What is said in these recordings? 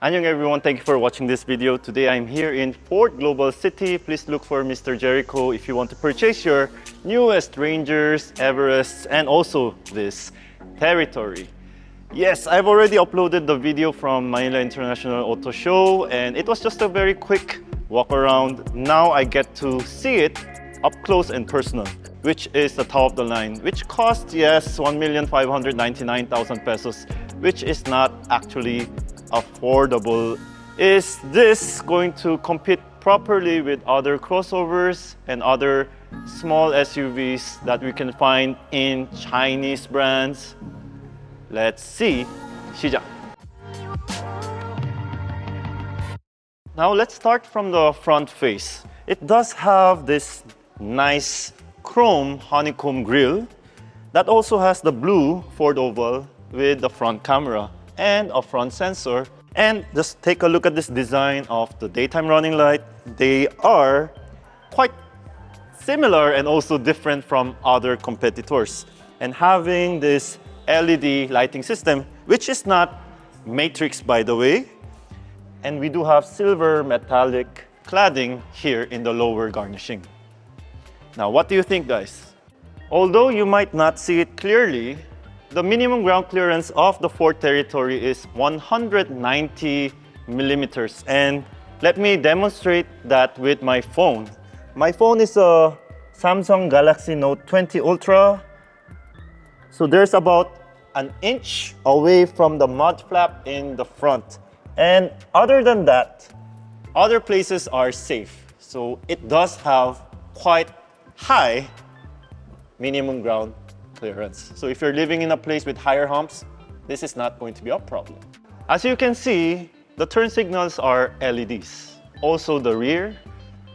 Annyeong everyone, thank you for watching this video. Today I'm here in Ford Global City. Please look for Mr. Jericho if you want to purchase your newest Rangers, Everests, and also this Territory. Yes, I've already uploaded the video from Manila International Auto Show and it was just a very quick walk around. Now I get to see it up close and personal, which is the top of the line, which costs, yes, 1,599,000 pesos, which is not actually affordable. Is this going to compete properly with other crossovers and other small SUVs that we can find in Chinese brands? Let's see. 시작. Now let's start from the front face. It does have this nice chrome honeycomb grille that also has the blue Ford oval with the front camera and a front sensor. And just take a look at this design of the daytime running light. They are quite similar and also different from other competitors. And having this LED lighting system, which is not matrix by the way, and we do have silver metallic cladding here in the lower garnishing. Now, what do you think, guys? Although you might not see it clearly, the minimum ground clearance of the Ford Territory is 190 millimeters. And let me demonstrate that with my phone. My phone is a Samsung Galaxy Note 20 Ultra. So there's about an inch away from the mud flap in the front. And other than that, other places are safe. So it does have quite high minimum ground clearance. So if you're living in a place with higher humps, this is not going to be a problem. As you can see, the turn signals are LEDs. Also the rear.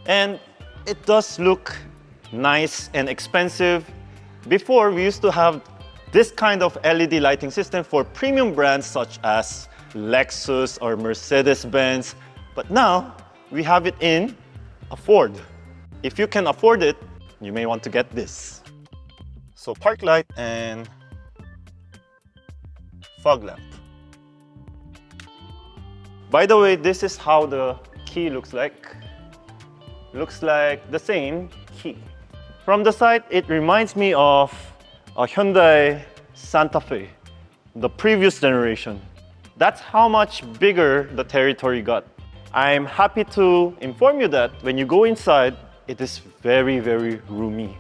And it does look nice and expensive. Before, we used to have this kind of LED lighting system for premium brands such as Lexus or Mercedes-Benz. But now, we have it in a Ford. If you can afford it, you may want to get this. So park light and fog lamp. By the way, this is how the key looks like. Looks like the same key. From the side, it reminds me of a Hyundai Santa Fe, the previous generation. That's how much bigger the Territory got. I'm happy to inform you that when you go inside, it is very, very roomy.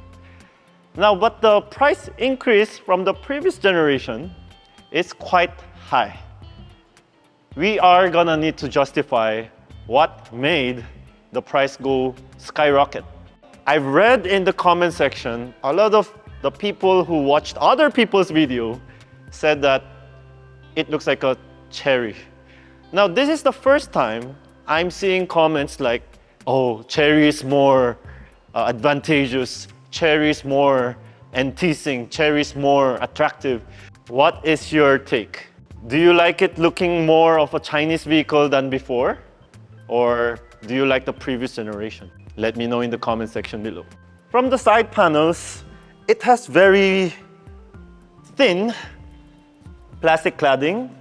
Now, but the price increase from the previous generation is quite high. We are gonna need to justify what made the price go skyrocket. I've read in the comment section, a lot of the people who watched other people's video said that it looks like a cherry. Now, this is the first time I'm seeing comments like, oh, cherry is more advantageous, cherry is more enticing, cherry is more attractive. What is your take? Do you like it looking more of a Chinese vehicle than before? Or do you like the previous generation? Let me know in the comment section below. From the side panels, it has very thin plastic cladding,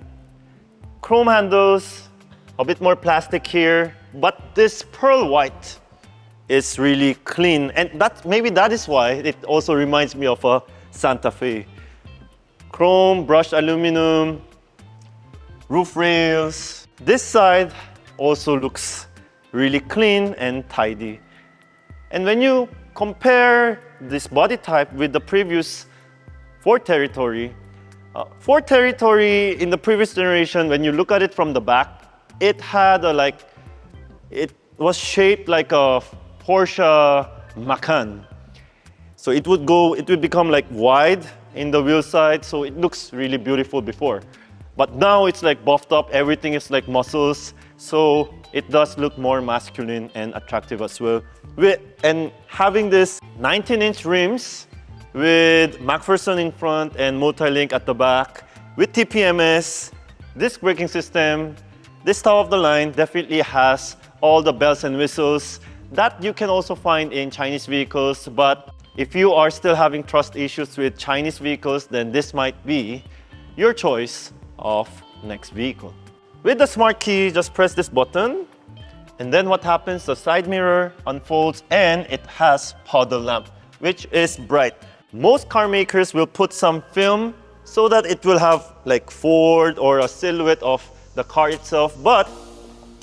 chrome handles, a bit more plastic here, but this pearl white is really clean. And maybe that is why it also reminds me of a Santa Fe. Chrome, brushed aluminum, roof rails. This side also looks really clean and tidy. And when you compare this body type with the previous Ford Territory in the previous generation, when you look at it from the back, it had it was shaped like a Porsche Macan. So it would become like wide in the wheel side, so it looks really beautiful before. But now it's like buffed up, everything is like muscles, so it does look more masculine and attractive as well. And having this 19-inch rims with MacPherson in front and multi-link at the back, with TPMS, disc braking system, this top of the line definitely has all the bells and whistles that you can also find in Chinese vehicles. But if you are still having trust issues with Chinese vehicles, then this might be your choice of next vehicle. With the smart key, just press this button. And then what happens? The side mirror unfolds and it has puddle lamp, which is bright. Most car makers will put some film so that it will have like Ford or a silhouette of the car itself, but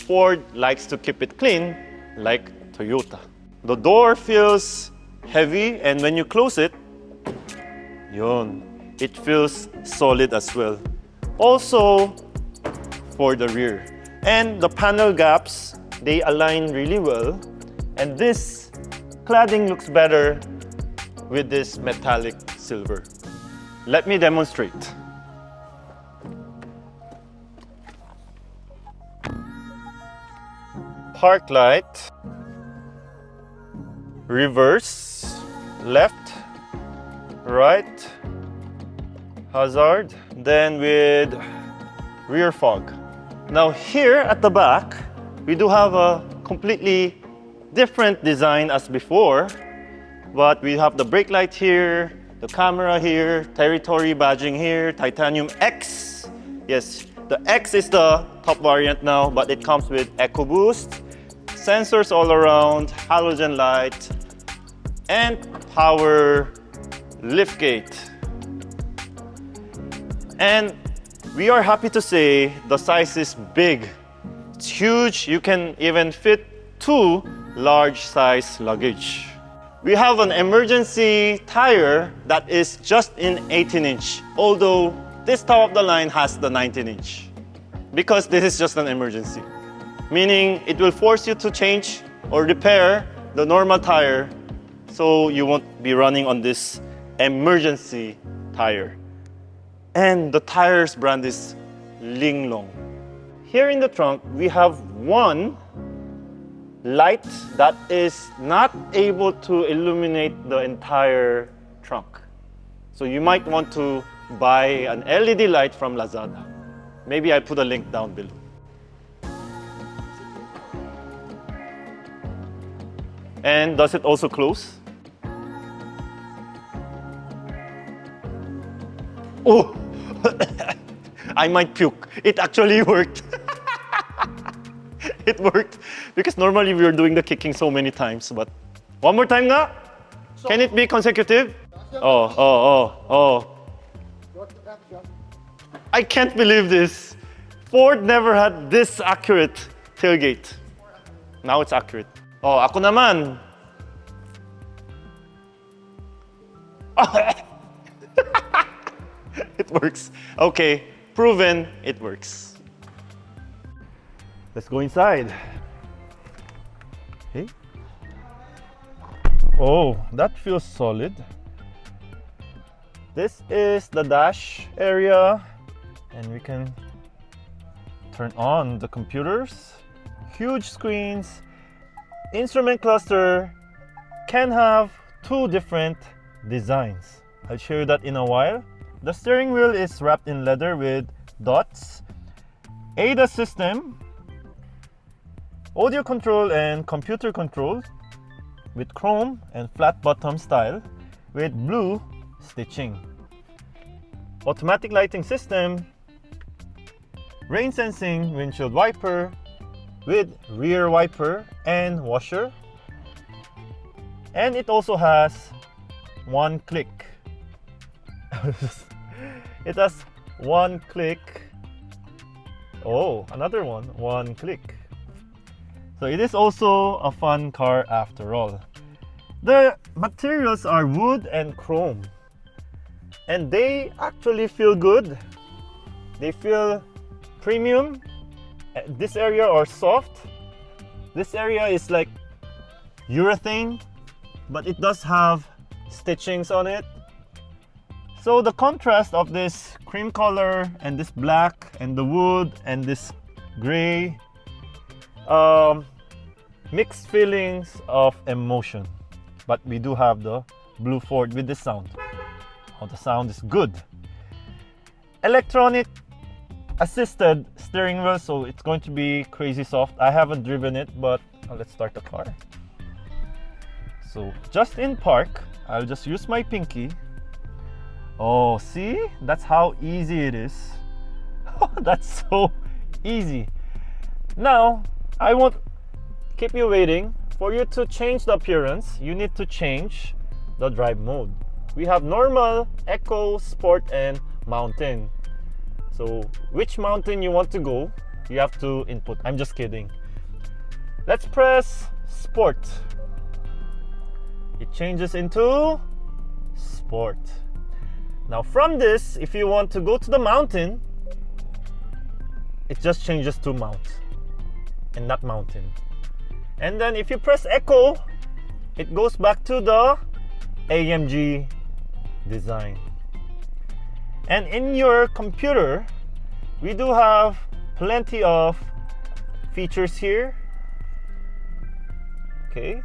Ford likes to keep it clean like Toyota. The door feels heavy, and when you close it, it feels solid as well. Also for the rear. And the panel gaps, they align really well. And this cladding looks better with this metallic silver. Let me demonstrate. Park light, reverse, left, right, hazard, then with rear fog. Now here at the back, we do have a completely different design as before, but we have the brake light here, the camera here, territory badging here, titanium X. Yes, the X is the top variant now, but it comes with EcoBoost, sensors all around, halogen light, and power liftgate. And we are happy to say the size is big. It's huge. You can even fit 2 large size luggage. We have an emergency tire that is just in 18-inch, although this top of the line has the 19-inch, because this is just an emergency. Meaning it will force you to change or repair the normal tire so you won't be running on this emergency tire. And the tire's brand is Linglong. Here in the trunk, we have one light that is not able to illuminate the entire trunk. So you might want to buy an LED light from Lazada. Maybe I put a link down below. And does it also close? Oh, I might puke. It actually worked. It worked because normally we are doing the kicking so many times, but one more time nga? Can it be consecutive? Oh. I can't believe this. Ford never had this accurate tailgate. Now it's accurate. Oh, ako naman. It works. Okay, proven it works. Let's go inside. Okay. Oh, that feels solid. This is the dash area, and we can turn on the computers. Huge screens. Instrument cluster can have 2 different designs. I'll show you that in a while. The steering wheel is wrapped in leather with dots. ADAS system, audio control and computer control with chrome and flat bottom style with blue stitching. Automatic lighting system, rain sensing windshield wiper with rear wiper and washer. And it also has 1 click. It has 1 click. Oh, another one, 1 click. So it is also a fun car after all. The materials are wood and chrome, and they actually feel good. They feel premium. This area are soft. This area is like urethane, but it does have stitchings on it. So the contrast of this cream color and this black and the wood and this gray, mixed feelings of emotion. But we do have the blue Ford with the sound. Oh, the sound is good. Electronic assisted steering wheel, so it's going to be crazy soft. I haven't driven it, but let's start the car. So just in park, I'll just use my pinky. Oh, see? That's how easy it is. That's so Easy. Now, I won't keep you waiting. For you to change the appearance, you need to change the drive mode. We have normal, eco, sport, and mountain. So which mountain you want to go, you have to input. I'm just kidding. Let's press sport. It changes into sport. Now from this, if you want to go to the mountain, it just changes to mount and not mountain. And then if you press echo, it goes back to the AMG design. And in your computer, we do have plenty of features here. Okay,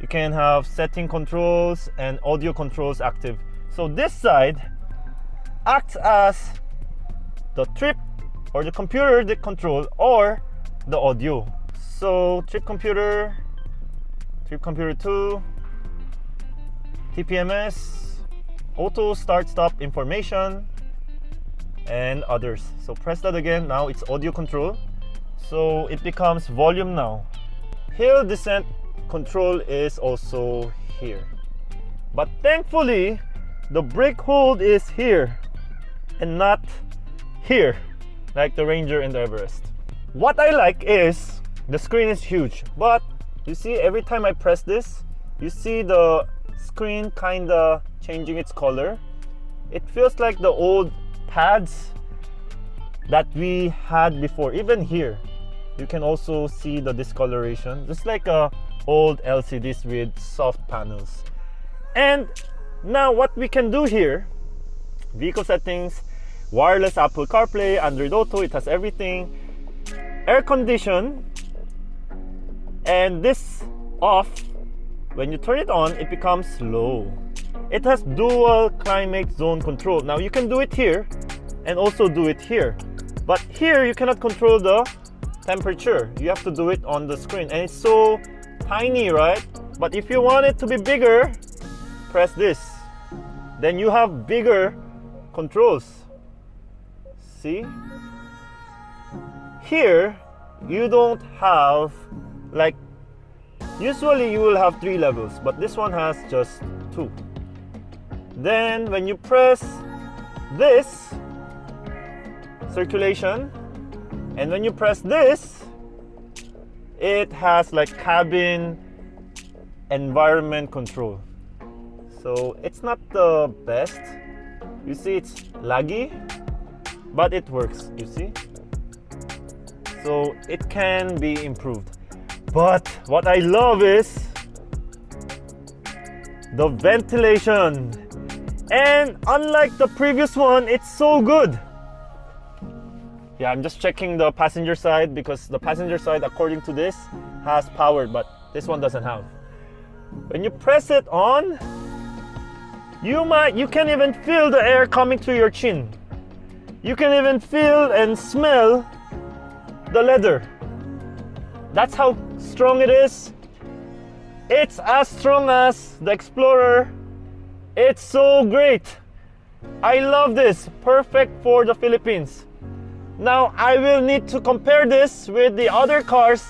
you can have setting controls and audio controls active. So this side acts as the trip or the computer that control or the audio. So trip computer 2, TPMS, auto start stop information, and others. So press that again. Now it's audio control, so it becomes volume now. Hill descent control is also here, but thankfully the brake hold is here and not here like the Ranger and the Everest. What I like is the screen is huge, but you see every time I press this, you see the screen kinda changing its color. It feels like the old pads that we had before. Even here you can also see the discoloration, just like old LCDs with soft panels. And now what we can do here, vehicle settings, wireless Apple CarPlay, Android Auto, it has everything, air condition, and this off. When you turn it on, it becomes low. It has dual climate zone control. Now you can do it here and also do it here, but here you cannot control the temperature. You have to do it on the screen, and it's so tiny, right? But if you want it to be bigger, press this, then you have bigger controls. See, here you don't have, like, usually you will have 3 levels, but this one has just 2. Then when you press this, circulation, and when you press this, it has like cabin environment control. So it's not the best. You see, it's laggy, but it works, you see. So it can be improved. But what I love is the ventilation. And unlike the previous one, it's so good. Yeah, I'm just checking the passenger side, because the passenger side, according to this, has power, but this one doesn't have. When you press it on, you can even feel the air coming through your chin. You can even feel and smell the leather. That's how strong it is. It's as strong as the Explorer. It's so great. I love this. Perfect for the Philippines. Now I will need to compare this with the other cars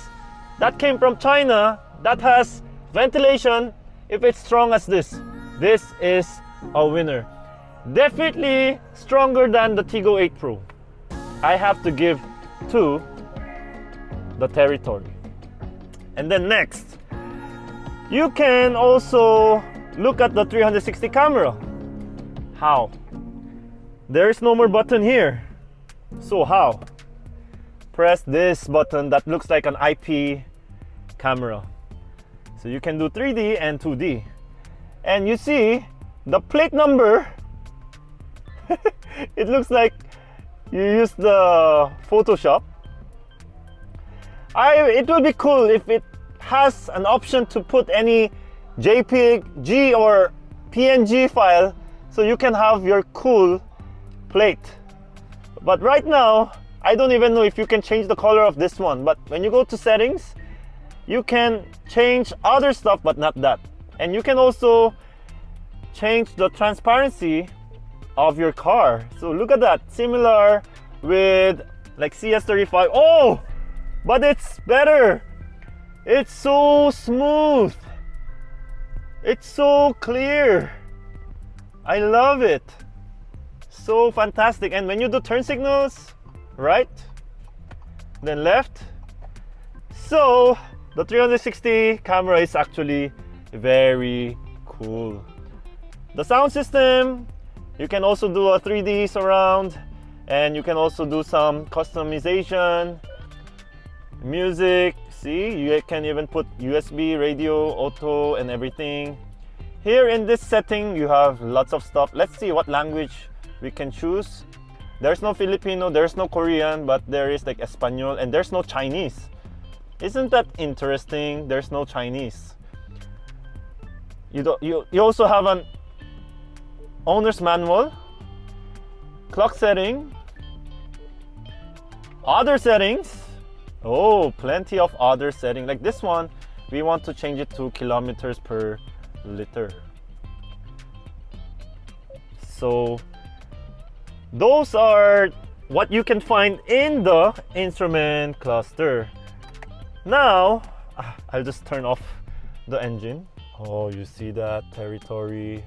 that came from China that has ventilation. If it's strong as this is a winner. Definitely stronger than the Tigo 8 Pro. I have to give to the Territory. And then next, you can also look at the 360 camera. How? There's no more button here. So how? Press this button that looks like an IP camera. So you can do 3D and 2D. And you see the plate number. It looks like you use the Photoshop. It will be cool if it has an option to put any JPG or PNG file, so you can have your cool plate. But right now, I don't even know if you can change the color of this one. But when you go to settings, you can change other stuff, but not that. And you can also change the transparency of your car. So look at that, similar with like CS35. Oh, but it's better. It's so smooth. It's so clear. I love it. So fantastic. And when you do turn signals, right, then left. So the 360 camera is actually very cool. The sound system, you can also do a 3D surround, and you can also do some customization. Music, see, you can even put USB, radio, auto, and everything. Here in this setting, you have lots of stuff. Let's see what language we can choose. There's no Filipino, there's no Korean, but there is like Espanol, and there's no Chinese. Isn't that interesting? There's no Chinese. You also have an owner's manual, clock setting, other settings. Oh, plenty of other settings. Like this one, we want to change it to kilometers per liter. So those are what you can find in the instrument cluster. Now, I'll just turn off the engine. Oh, you see that territory?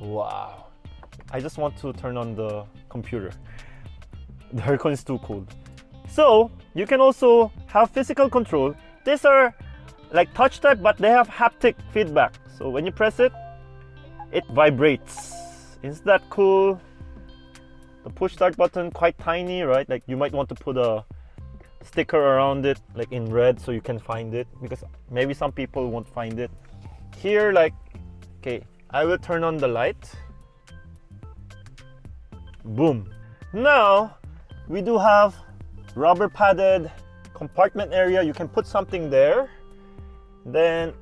Wow. I just want to turn on the computer. The aircon is too cold. So, you can also have physical control. These are like touch type, but they have haptic feedback. So when you press it, it vibrates. Isn't that cool? The push start button, quite tiny, right? Like you might want to put a sticker around it, like in red, so you can find it, because maybe some people won't find it. Here, like, okay, I will turn on the light. Boom. Now, we do have rubber padded compartment area. You can put something there. Then,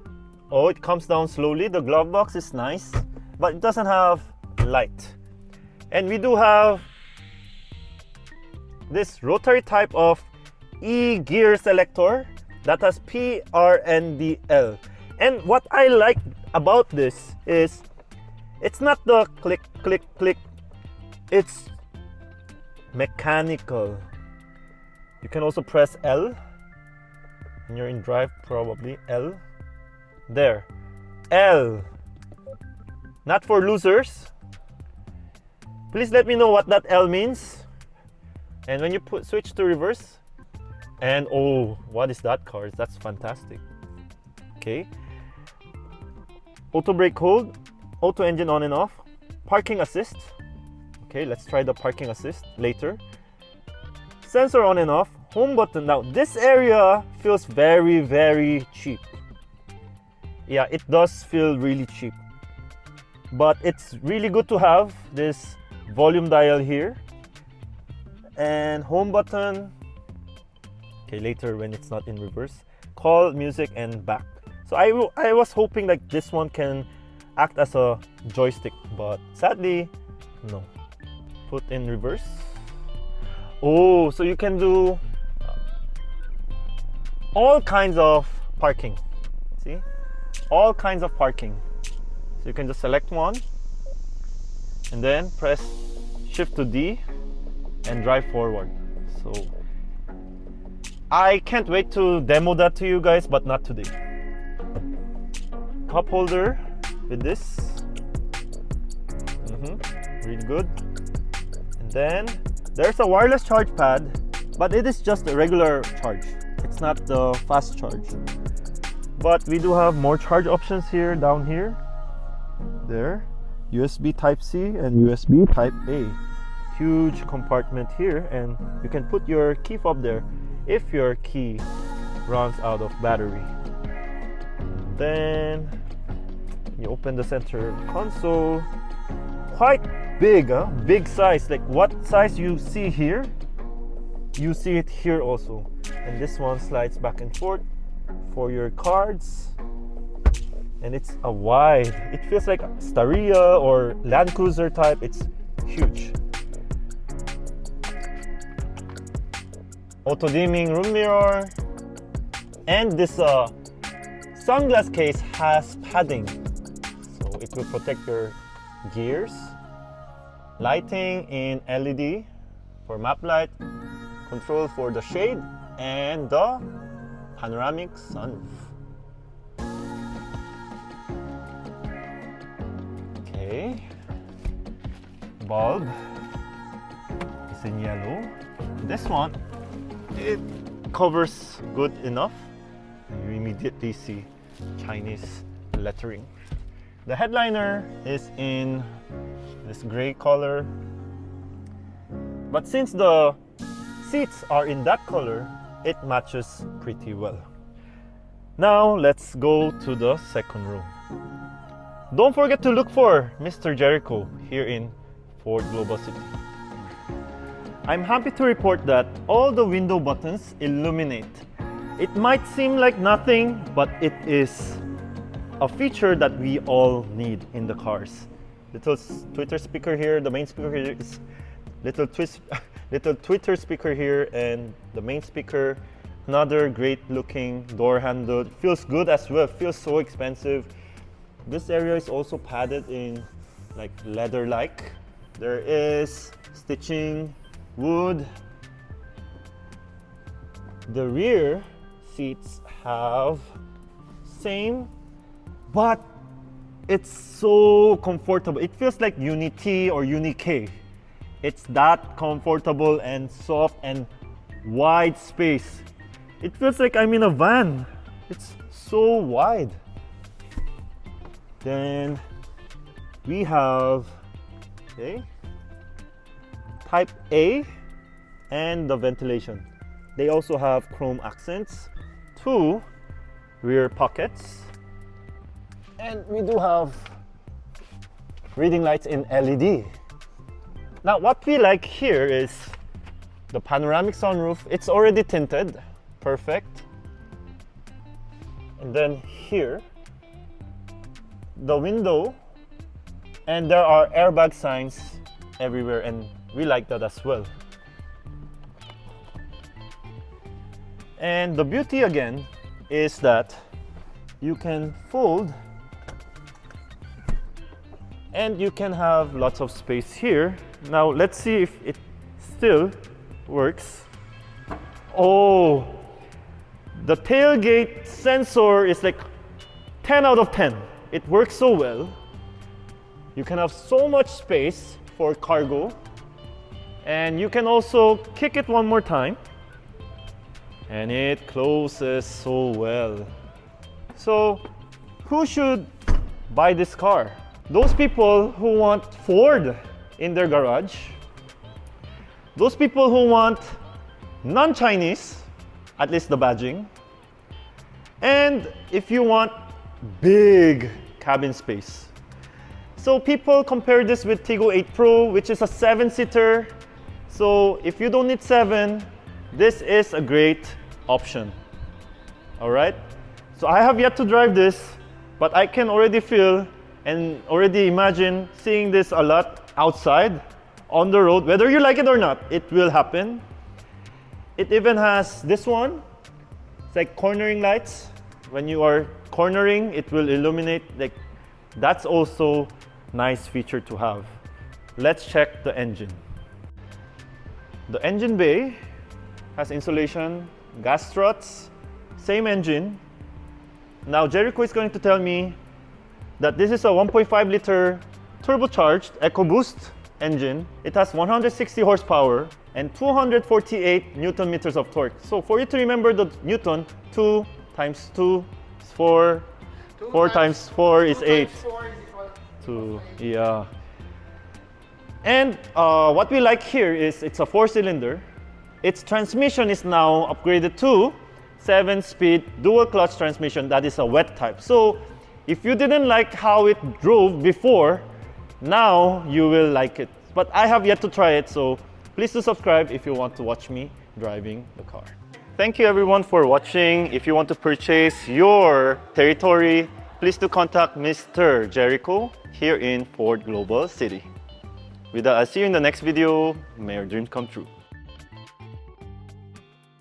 oh, it comes down slowly. The glove box is nice, but it doesn't have light. And we do have this rotary type of E-gear selector that has P, R, and D, L. And what I like about this is it's not the click, click, click. It's mechanical. You can also press L. When you're in drive, probably L. There. L. Not for losers. Please let me know what that L means. And when you switch to reverse, and oh, what is that, cars? That's fantastic. Okay. Auto brake hold, auto engine on and off, parking assist. Okay, let's try the parking assist later. Sensor on and off, home button. Now this area feels very, very cheap. Yeah, it does feel really cheap. But it's really good to have this volume dial here. And home button. Okay, later when it's not in reverse. Call, music, and back. So I was hoping like this one can act as a joystick, but sadly, no. Put in reverse. Oh, so you can do all kinds of parking. See? All kinds of parking. So you can just select one and then press shift to D and drive forward. So I can't wait to demo that to you guys, but not today. Cup holder with this. Really good. And then there's a wireless charge pad, but it is just a regular charge. It's not the fast charge. But we do have more charge options here, down here. There. USB Type-C and USB Type-A. Huge compartment here, and you can put your key fob there if your key runs out of battery. Then you open the center console. Quite big, huh? Big size. Like what size you see here, you see it here also. And this one slides back and forth for your cards. And it's a wide. It feels like Staria or Land Cruiser type. It's huge. Auto dimming room mirror. And this sunglass case has padding, so it will protect your gears. Lighting in LED for map light, control for the shade, and the panoramic sunroof. Okay, bulb is in yellow. This one, it covers good enough. You immediately see Chinese lettering. The headliner is in this gray color, but since the seats are in that color, it matches pretty well. Now let's go to the second row. Don't forget to look for Mr. Jericho here in Ford Global City. I'm happy to report that all the window buttons illuminate. It might seem like nothing, but it is a feature that we all need in the cars. Little tweeter speaker here, the main speaker here is little tweeter speaker here, and the main speaker. Another great looking door handle. It feels good as well, feels so expensive. This area is also padded in like leather-like. There is stitching, wood. The rear seats have same, but it's so comfortable. It feels like Uni-T or Uni-K. It's that comfortable and soft and wide space. It feels like I'm in a van. It's so wide. Then we have Type A and the ventilation. They also have chrome accents, 2 rear pockets, and we do have reading lights in LED. Now what we like here is the panoramic sunroof. It's already tinted, perfect. And then here, the window, and there are airbag signs everywhere, and we like that as well. And the beauty again is that you can fold and you can have lots of space here. Now let's see if it still works. Oh, the tailgate sensor is like 10 out of 10. It works so well. You can have so much space for cargo, and you can also kick it one more time and it closes so well. So who should buy this car? Those people who want Ford in their garage, those people who want non-Chinese, at least the badging, and if you want big cabin space. So people compare this with Tiggo 8 Pro, which is a 7-seater. So if you don't need 7, this is a great option. All right. So I have yet to drive this, but I can already feel and already imagine seeing this a lot outside on the road. Whether you like it or not, it will happen. It even has this one. It's like cornering lights. When you are cornering, it will illuminate. Like, that's also nice feature to have. Let's check the engine. The engine bay has insulation, gas struts, same engine. Now Jericho is going to tell me that this is a 1.5 liter turbocharged EcoBoost engine. It has 160 horsepower and 248 Newton meters of torque. So for you to remember the Newton, 2 times 2 is 4, 4 times 4 is 8. 2, yeah. And what we like here is it's a 4-cylinder. Its transmission is now upgraded to 7-speed dual clutch transmission. That is a wet type. So if you didn't like how it drove before, now you will like it. But I have yet to try it, so please do subscribe if you want to watch me driving the car. Thank you everyone for watching. If you want to purchase your territory, please do contact Mr. Jericho here in Ford Global City. With that, I'll see you in the next video. May your dreams come true.